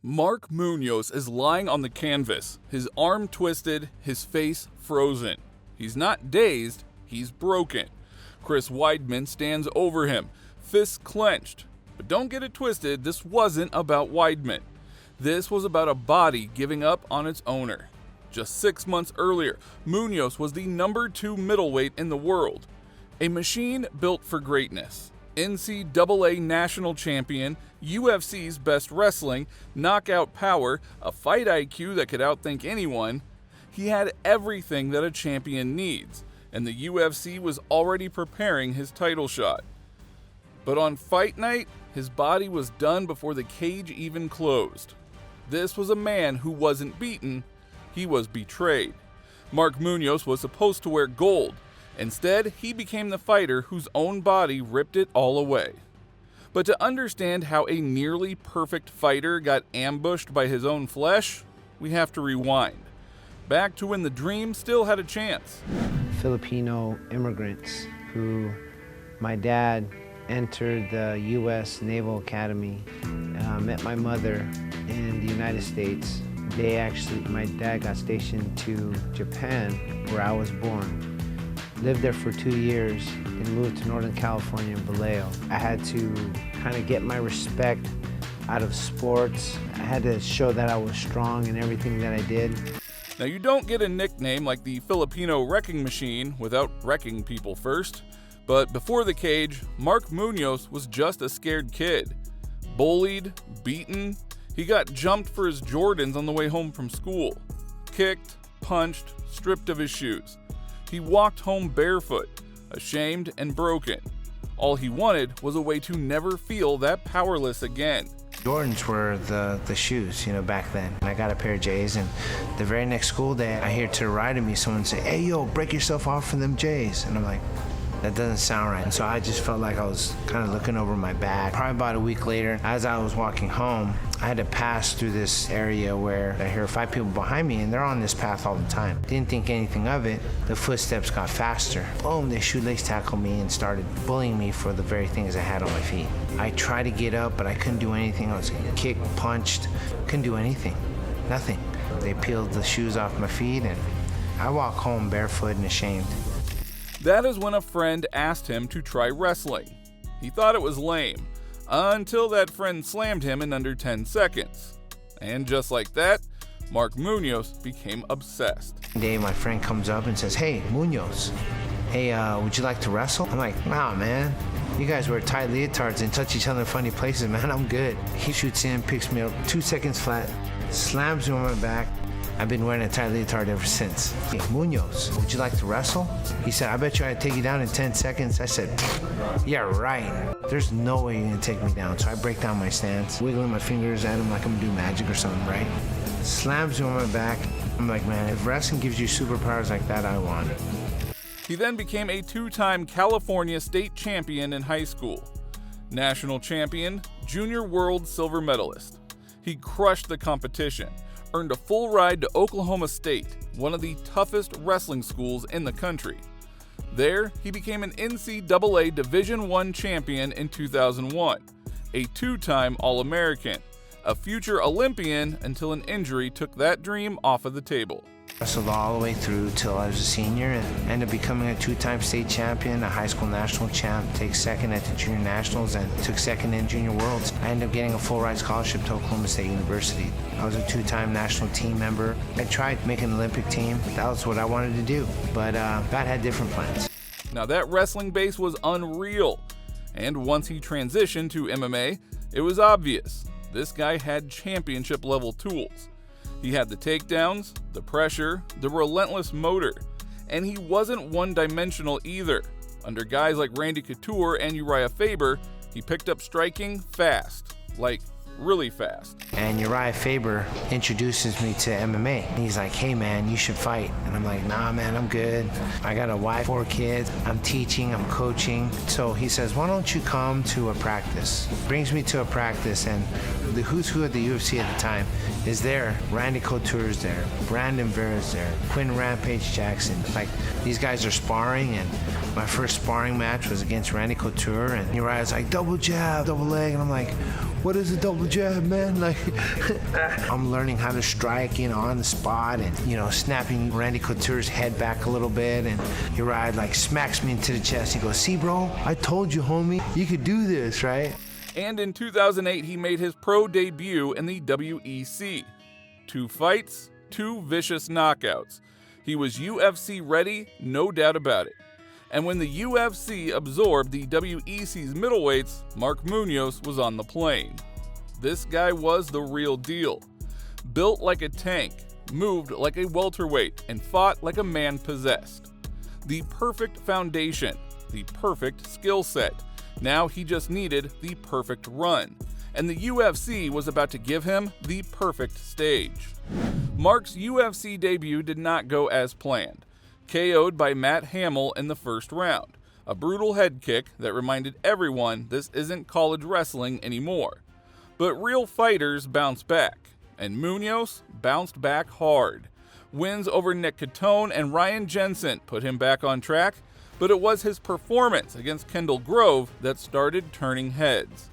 Mark Munoz is lying on the canvas, his arm twisted, his face frozen. He's not dazed, he's broken. Chris Weidman stands over him, fists clenched. But don't get it twisted, this wasn't about Weidman. This was about a body giving up on its owner. Just 6 months earlier, Munoz was the number 2 middleweight in the world. A machine built for greatness. NCAA national champion, UFC's best wrestling, knockout power, a fight IQ that could outthink anyone. He had everything that a champion needs, and the UFC was already preparing his title shot. But on fight night, his body was done before the cage even closed. This was a man who wasn't beaten, he was betrayed. Mark Munoz was supposed to wear gold. Instead, he became the fighter whose own body ripped it all away. But to understand how a nearly perfect fighter got ambushed by his own flesh, we have to rewind. Back to when the dream still had a chance. Filipino immigrants who, my dad entered the U.S. Naval Academy, met my mother in the United States. My dad got stationed to Japan, where I was born. Lived there for 2 years and moved to Northern California in Vallejo. I had to kind of get my respect out of sports. I had to show that I was strong in everything that I did. Now, you don't get a nickname like the Filipino Wrecking Machine without wrecking people first. But before the cage, Mark Munoz was just a scared kid. Bullied, beaten, he got jumped for his Jordans on the way home from school. Kicked, punched, stripped of his shoes. He walked home barefoot, ashamed and broken. All he wanted was a way to never feel that powerless again. Jordans were the shoes, back then. And I got a pair of J's, and the very next school day, I hear to the right of me someone say, "Hey, yo, break yourself off from them J's." And I'm like, that doesn't sound right. And so I just felt like I was kind of looking over my back. Probably about a week later, as I was walking home, I had to pass through this area where I hear 5 people behind me, and they're on this path all the time. Didn't think anything of it. The footsteps got faster. Boom, they shoelace tackled me and started bullying me for the very things I had on my feet. I tried to get up, but I couldn't do anything. I was getting kicked, punched, couldn't do anything, nothing. They peeled the shoes off my feet, and I walked home barefoot and ashamed. That is when a friend asked him to try wrestling. He thought it was lame, until that friend slammed him in under 10 seconds. And just like that, Mark Munoz became obsessed. One day my friend comes up and says, "Hey, Munoz, hey, would you like to wrestle?" I'm like, "Nah, man. You guys wear tight leotards and touch each other in funny places, man. I'm good." He shoots in, picks me up 2 seconds flat, slams me on my back. I've been wearing a tight leotard ever since. "Hey, Munoz, would you like to wrestle?" He said, "I bet you I'd take you down in 10 seconds. I said, "Yeah, right. There's no way you're gonna take me down." So I break down my stance, wiggling my fingers at him like I'm gonna do magic or something, right? Slams me on my back. I'm like, man, if wrestling gives you superpowers like that, I want it. He then became a 2-time California state champion in high school. National champion, junior world silver medalist. He crushed the competition. Earned a full ride to Oklahoma State, one of the toughest wrestling schools in the country. There, he became an NCAA Division I champion in 2001, a 2-time All-American, a future Olympian until an injury took that dream off of the table. Wrestled all the way through till I was a senior and ended up becoming a 2-time state champion, a high school national champ, take second at the junior nationals, and took second in junior worlds. I ended up getting a full ride scholarship to Oklahoma State University. I was a 2-time national team member. I tried to make an Olympic team. That was what I wanted to do, but God had different plans. Now that wrestling base was unreal, and once he transitioned to MMA, it was obvious. This guy had championship level tools. He had the takedowns, the pressure, the relentless motor, and he wasn't one-dimensional either. Under guys like Randy Couture and Uriah Faber, he picked up striking fast, like really fast. And Uriah Faber introduces me to MMA. He's like, "Hey man, you should fight." And I'm like, "Nah man, I'm good. I got a wife, 4 kids. I'm teaching, I'm coaching." So he says, "Why don't you come to a practice?" Brings me to a practice, and the who's who at the UFC at the time is there. Randy Couture is there, Brandon Vera is there, Quinn Rampage Jackson. Like, these guys are sparring, and my first sparring match was against Randy Couture, and Uriah's like, "Double jab, double leg," and I'm like, what is a double jab, man? Like, I'm learning how to strike, on the spot and, snapping Randy Couture's head back a little bit. And Uriah, smacks me into the chest. He goes, see, bro, I told you, homie, you could do this, right? And in 2008, he made his pro debut in the WEC. 2 fights, 2 vicious knockouts. He was UFC ready, no doubt about it. And when the UFC absorbed the WEC's middleweights, Mark Munoz was on the plane. This guy was the real deal. Built like a tank, moved like a welterweight, and fought like a man possessed. The perfect foundation, the perfect skill set. Now he just needed the perfect run. And the UFC was about to give him the perfect stage. Mark's UFC debut did not go as planned. KO'd by Matt Hamill in the first round. A brutal head kick that reminded everyone this isn't college wrestling anymore. But real fighters bounce back, and Munoz bounced back hard. Wins over Nick Catone and Ryan Jensen put him back on track, but it was his performance against Kendall Grove that started turning heads.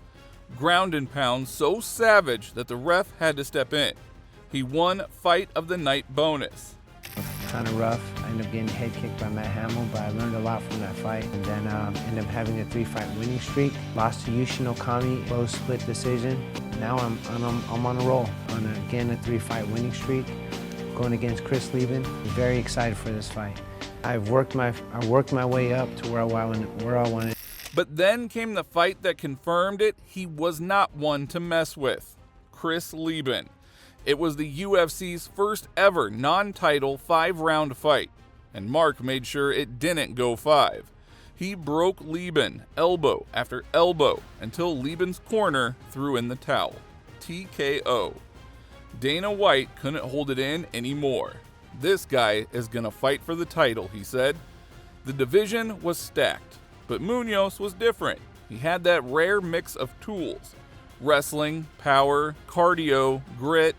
Ground and pound so savage that the ref had to step in. He won Fight of the Night bonus. Kind of rough. I ended up getting head kicked by Matt Hamill, but I learned a lot from that fight. And then ended up having a 3-fight winning streak. Lost to Yushin Okami, close split decision. Now I'm on a roll. On again a 3-fight winning streak, going against Chris Lieben. Very excited for this fight. I worked my way up to where I wanted. But then came the fight that confirmed it. He was not one to mess with. Chris Lieben. It was the UFC's first ever non-title 5-round fight, and Mark made sure it didn't go 5. He broke Lieben elbow after elbow until Lieben's corner threw in the towel. TKO. Dana White couldn't hold it in anymore. This guy is gonna fight for the title, he said. The division was stacked, but Munoz was different. He had that rare mix of tools. Wrestling, power, cardio, grit.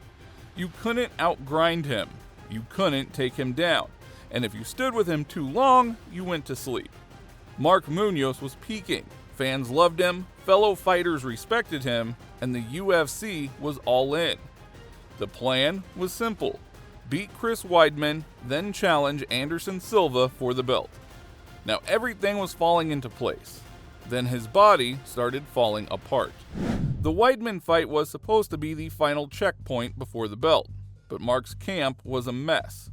You couldn't outgrind him. You couldn't take him down. And if you stood with him too long, you went to sleep. Mark Munoz was peaking. Fans loved him, fellow fighters respected him, and the UFC was all in. The plan was simple. Beat Chris Weidman, then challenge Anderson Silva for the belt. Now everything was falling into place. Then his body started falling apart. The Weidman fight was supposed to be the final checkpoint before the belt, but Mark's camp was a mess.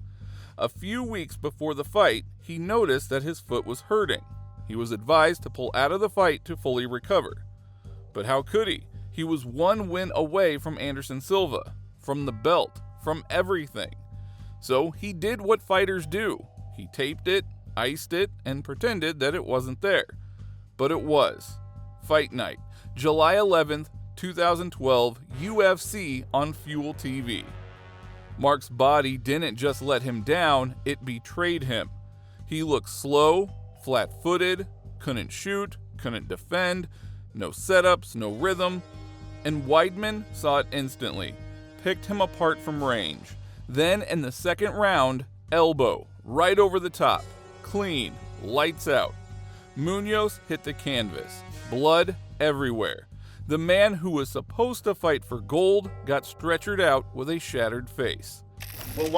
A few weeks before the fight, he noticed that his foot was hurting. He was advised to pull out of the fight to fully recover. But how could he? He was 1 win away from Anderson Silva, from the belt, from everything. So he did what fighters do. He taped it, iced it, and pretended that it wasn't there. But it was. Fight night, July 11th, 2012, UFC on Fuel TV. Mark's body didn't just let him down, it betrayed him. He looked slow, flat-footed, couldn't shoot, couldn't defend, no setups, no rhythm. And Weidman saw it instantly, picked him apart from range. Then in the second round, elbow, right over the top, clean, lights out. Munoz hit the canvas, blood everywhere. The man who was supposed to fight for gold got stretchered out with a shattered face. Will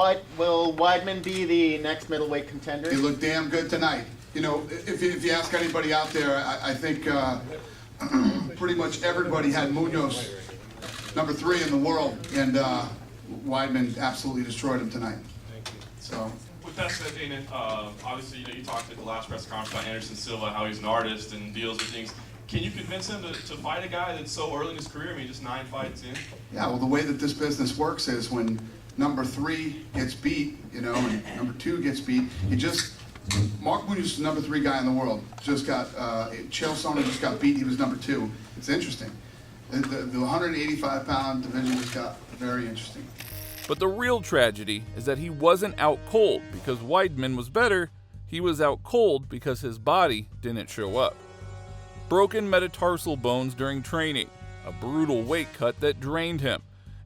Weidman be the next middleweight contender? He looked damn good tonight. If you ask anybody out there, I think pretty much everybody had Munoz number 3 in the world, and Weidman absolutely destroyed him tonight. Thank you. So. With that said, Dana, obviously you talked at the last press conference about Anderson Silva, how he's an artist and deals with things. Can you convince him to fight a guy that's so early in his career? I mean, just 9 fights in? Yeah, well, the way that this business works is when number 3 gets beat, and number 2 gets beat, Mark Munoz is the number 3 guy in the world. Just got, Chael Sonnen just got beat, he was number 2. It's interesting. The 185-pound division just got very interesting. But the real tragedy is that he wasn't out cold because Weidman was better, he was out cold because his body didn't show up. Broken metatarsal bones during training, a brutal weight cut that drained him,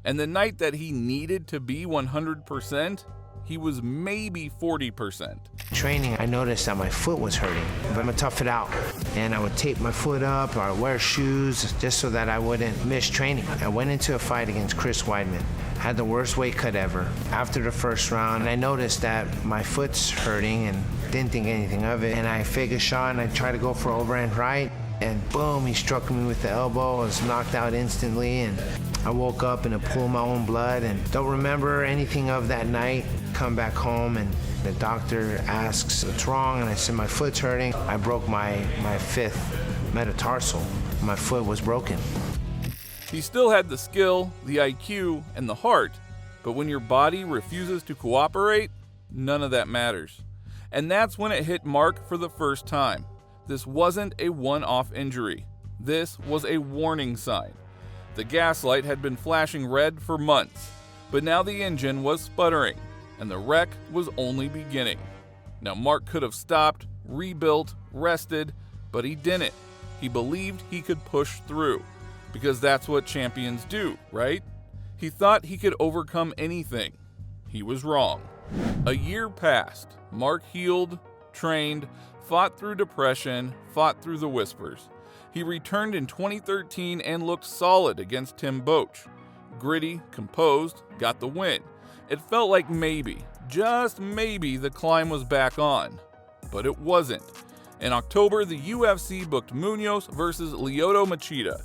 and the night that he needed to be 100%, he was maybe 40%. Training, I noticed that my foot was hurting, but I'm gonna tough it out. and I would tape my foot up or wear shoes just so that I wouldn't miss training. I went into a fight against Chris Weidman. Had the worst weight cut ever. After the first round, I noticed that my foot's hurting and didn't think anything of it. And I fake a shot and I tried to go for overhand right. And boom, he struck me with the elbow. I was knocked out instantly. And I woke up in a pool of my own blood and don't remember anything of that night. Come back home and the doctor asks what's wrong. And I said, my foot's hurting. I broke my fifth metatarsal. My foot was broken. He still had the skill, the IQ, and the heart, but when your body refuses to cooperate, none of that matters. And that's when it hit Mark for the first time. This wasn't a one-off injury. This was a warning sign. The gas light had been flashing red for months, but now the engine was sputtering, and the wreck was only beginning. Now Mark could have stopped, rebuilt, rested, but he didn't. He believed he could push through. Because that's what champions do, right? He thought he could overcome anything. He was wrong. A year passed. Mark healed, trained, fought through depression, fought through the whispers. He returned in 2013 and looked solid against Tim Boetsch. Gritty, composed, got the win. It felt like maybe, just maybe, the climb was back on. But it wasn't. In October, the UFC booked Munoz versus Lyoto Machida.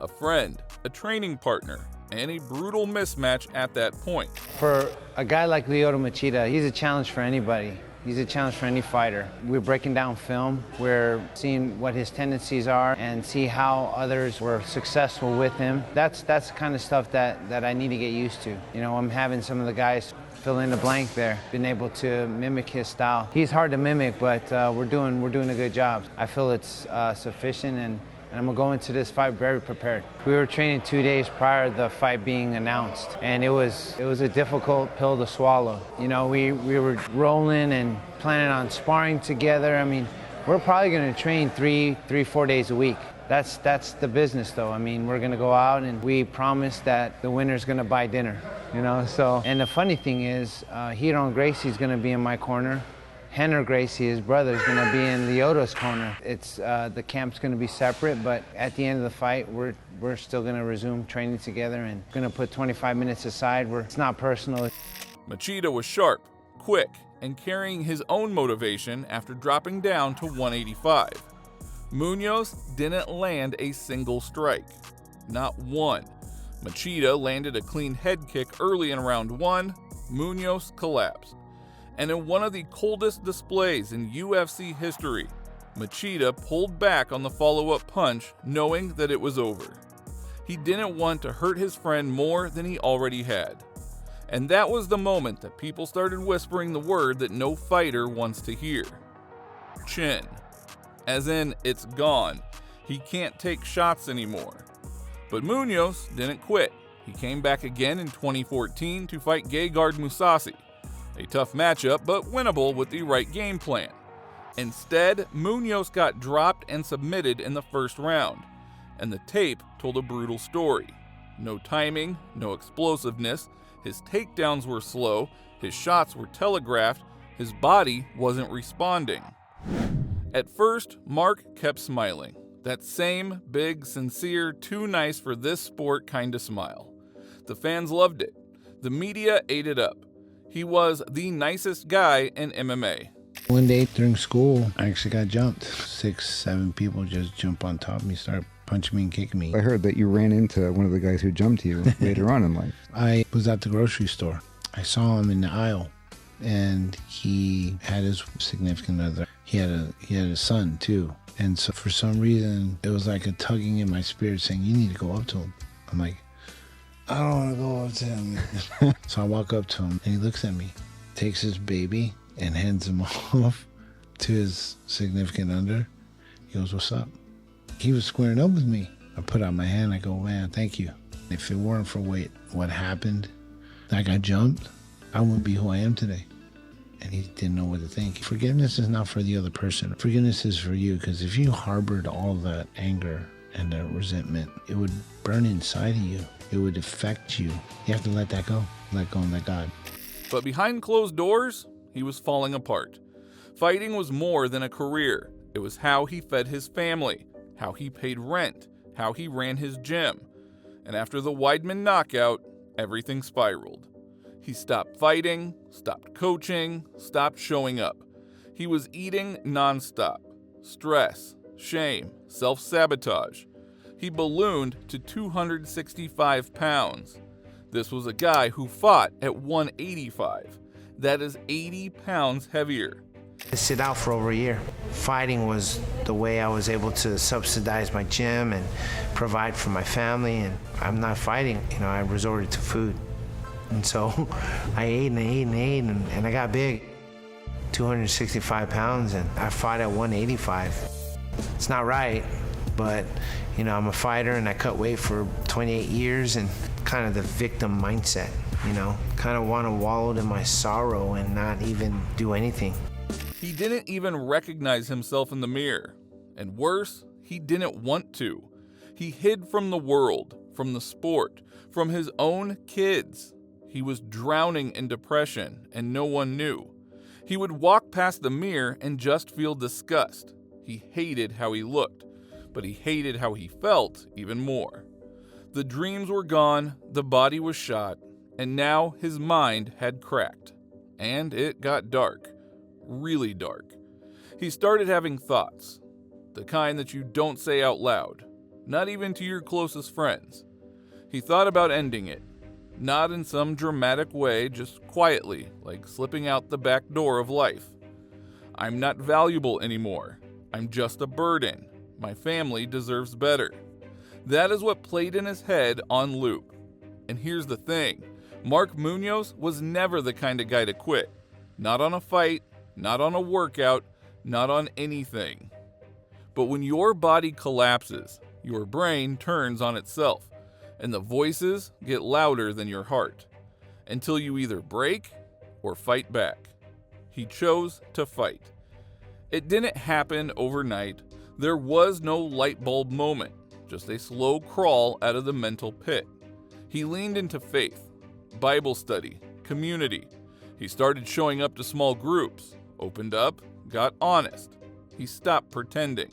A friend, a training partner, and a brutal mismatch at that point. For a guy like Lyoto Machida, he's a challenge for anybody. He's a challenge for any fighter. We're breaking down film. We're seeing what his tendencies are and see how others were successful with him. That's the kind of stuff that I need to get used to. You know, I'm having some of the guys fill in the blank there, been able to mimic his style. He's hard to mimic, but we're doing a good job. I feel it's sufficient, and I'm gonna go into this fight very prepared. We were training 2 days prior to the fight being announced, and it was a difficult pill to swallow. You know, we were rolling and planning on sparring together. I mean, we're probably gonna train 4 days a week. That's the business, though. I mean, we're gonna go out and we promise that the winner's gonna buy dinner. You know, so. And the funny thing is, Hiron Gracie's gonna be in my corner. Henner Gracie, his brother, is going to be in Lyoto's corner. It's the camp's going to be separate, but at the end of the fight, we're still going to resume training together and going to put 25 minutes aside. It's not personal. Machida was sharp, quick, and carrying his own motivation after dropping down to 185. Munoz didn't land a single strike, not one. Machida landed a clean head kick early in round 1. Munoz collapsed. And in one of the coldest displays in UFC history, Machida pulled back on the follow-up punch, knowing that it was over. He didn't want to hurt his friend more than he already had. And that was the moment that people started whispering the word that no fighter wants to hear. Chin. As in, it's gone. He can't take shots anymore. But Munoz didn't quit. He came back again in 2014 to fight Gegard Mousasi. A tough matchup, but winnable with the right game plan. Instead, Munoz got dropped and submitted in the first round, and the tape told a brutal story. No timing, no explosiveness, his takedowns were slow, his shots were telegraphed, his body wasn't responding. At first, Mark kept smiling. That same big, sincere, too nice for this sport kind of smile. The fans loved it. The media ate it up. He was the nicest guy in MMA. One day during school, I actually got jumped. 6, 7 people just jump on top of me, start punching me and kicking me. I heard that you ran into one of the guys who jumped you later on in life. I was at the grocery store. I saw him in the aisle, and he had his significant other. He had a son too. And so for some reason, it was like a tugging in my spirit saying, you need to go up to him. I'm like, I don't want to go up to him. So I walk up to him, and he looks at me, takes his baby, and hands him off to his significant other. He goes, what's up? He was squaring up with me. I put out my hand, I go, man, thank you. If it weren't for what happened, I got jumped, I wouldn't be who I am today. And he didn't know what to think. Forgiveness is not for the other person. Forgiveness is for you, because if you harbored all that anger and that resentment, it would burn inside of you. It would affect you. You have to let that go. Let go and let God. But behind closed doors, he was falling apart. Fighting was more than a career. It was how he fed his family, how he paid rent, how he ran his gym. And after the Weidman knockout, everything spiraled. He stopped fighting, stopped coaching, stopped showing up. He was eating nonstop. Stress, shame, self-sabotage. He ballooned to 265 pounds. This was a guy who fought at 185. That is 80 pounds heavier. I sit out for over a year. Fighting was the way I was able to subsidize my gym and provide for my family. And I'm not fighting, I resorted to food. And so I ate and I ate and I ate and I got big. 265 pounds and I fought at 185. It's not right, but I'm a fighter and I cut weight for 28 years and kind of the victim mindset, kind of want to wallow in my sorrow and not even do anything. He didn't even recognize himself in the mirror. And worse, he didn't want to. He hid from the world, from the sport, from his own kids. He was drowning in depression, and no one knew. He would walk past the mirror and just feel disgust. He hated how he looked, but he hated how he felt even more. The dreams were gone, the body was shot, and now his mind had cracked. And it got dark. Really dark. He started having thoughts, the kind that you don't say out loud, not even to your closest friends. He thought about ending it, not in some dramatic way, just quietly, like slipping out the back door of life. I'm not valuable anymore. I'm just a burden. My family deserves better. That is what played in his head on loop. And here's the thing, Mark Munoz was never the kind of guy to quit. Not on a fight, not on a workout, not on anything. But when your body collapses, your brain turns on itself, and the voices get louder than your heart, until you either break or fight back. He chose to fight. It didn't happen overnight. There was no light bulb moment, just a slow crawl out of the mental pit. He leaned into faith, Bible study, community. He started showing up to small groups, opened up, got honest. He stopped pretending.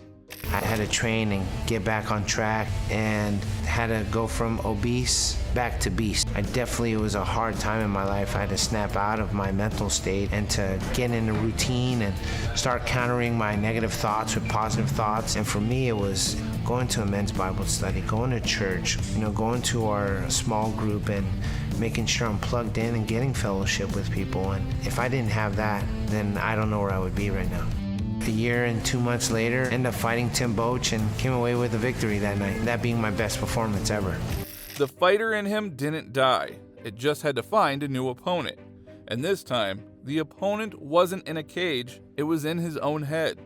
I had to train and get back on track and had to go from obese back to beast. It was a hard time in my life. I had to snap out of my mental state and to get in a routine and start countering my negative thoughts with positive thoughts. And for me, it was going to a men's Bible study, going to church, going to our small group and making sure I'm plugged in and getting fellowship with people. And if I didn't have that, then I don't know where I would be right now. A year and 2 months later, ended up fighting Tim Boach and came away with a victory that night, that being my best performance ever. The fighter in him didn't die. It just had to find a new opponent. And this time, the opponent wasn't in a cage, it was in his own head.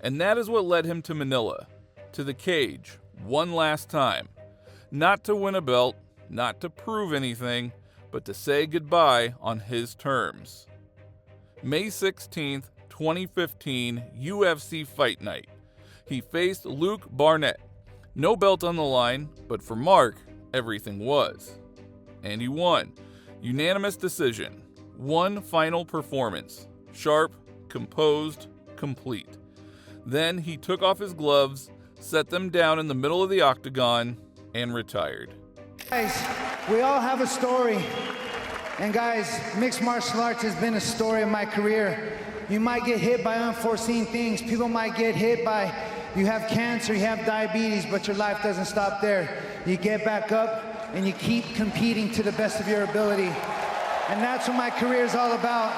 And that is what led him to Manila, to the cage, one last time. Not to win a belt, not to prove anything, but to say goodbye on his terms. May 16th, 2015 UFC Fight Night. He faced Luke Barnett. No belt on the line, but for Mark, everything was. And he won. Unanimous decision. One final performance. Sharp, composed, complete. Then he took off his gloves, set them down in the middle of the octagon, and retired. Guys, we all have a story. And guys, mixed martial arts has been a story of my career. You might get hit by unforeseen things. People might get hit by, you have cancer, you have diabetes, but your life doesn't stop there. You get back up and you keep competing to the best of your ability. And that's what my career is all about.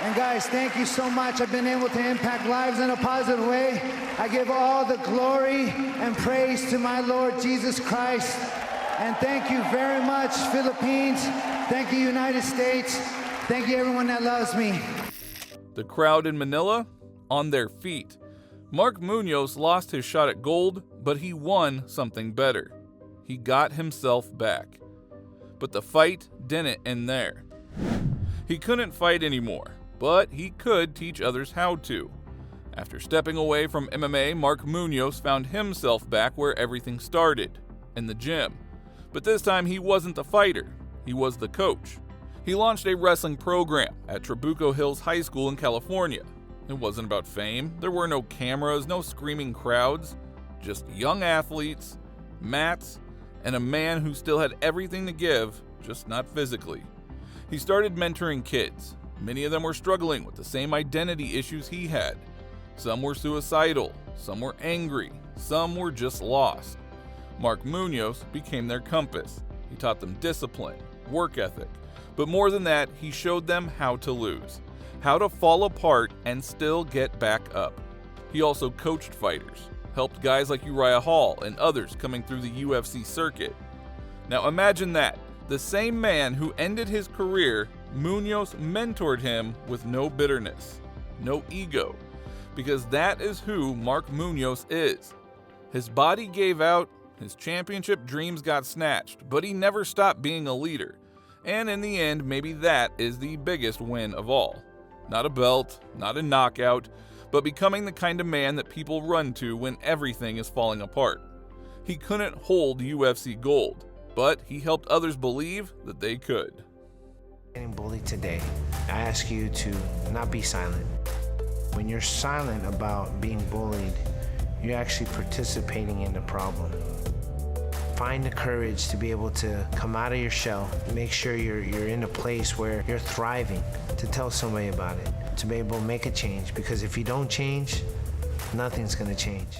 And guys, thank you so much. I've been able to impact lives in a positive way. I give all the glory and praise to my Lord Jesus Christ. And thank you very much, Philippines. Thank you, United States. Thank you, everyone that loves me. The crowd in Manila, on their feet. Mark Munoz lost his shot at gold, but he won something better. He got himself back. But the fight didn't end there. He couldn't fight anymore, but he could teach others how to. After stepping away from MMA, Mark Munoz found himself back where everything started, in the gym. But this time he wasn't the fighter, he was the coach. He launched a wrestling program at Trabuco Hills High School in California. It wasn't about fame. There were no cameras, no screaming crowds, just young athletes, mats, and a man who still had everything to give, just not physically. He started mentoring kids. Many of them were struggling with the same identity issues he had. Some were suicidal, some were angry, some were just lost. Mark Munoz became their compass. He taught them discipline, work ethic, but more than that, he showed them how to lose, how to fall apart and still get back up. He also coached fighters, helped guys like Uriah Hall and others coming through the UFC circuit. Now imagine that, the same man who ended his career, Munoz mentored him with no bitterness, no ego, because that is who Mark Munoz is. His body gave out, his championship dreams got snatched, but he never stopped being a leader. And in the end, maybe that is the biggest win of all. Not a belt, not a knockout, but becoming the kind of man that people run to when everything is falling apart. He couldn't hold UFC gold, but he helped others believe that they could. Getting bullied today, I ask you to not be silent. When you're silent about being bullied, you're actually participating in the problem. Find the courage to be able to come out of your shell, make sure you're in a place where you're thriving, to tell somebody about it, to be able to make a change, because if you don't change, nothing's gonna change.